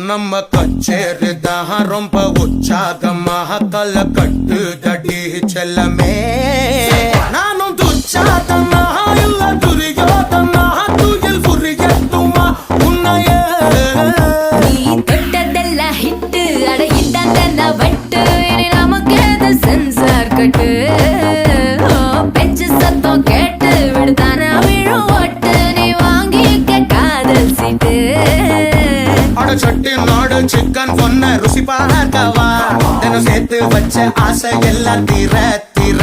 நம்ம கச்சேரிதான் ரொம்ப உற்சாகமாக கல கட்டு தடி செல்லமே நானும் துச்சாதமா இல்ல துரியோதமா துயில் புரியட்டுமா உன்னைய நீ தொட்டதெல்லாம் ஹிட்டு அட இட்டாங்க வட்டு இனி நமக்கு எது சென்சார் கட்டு பெஞ்சு சத்தம் கேட்டு விடுதானா விழும் ஒட்டு நீ வாங்கிக்க காதல் சீட்டு சட்டி நாடு சிக்கன் பொண்ண ருசி பார்க்கவா தினம் சேர்த்து வச்ச ஆசை எல்லாம் தீர தீர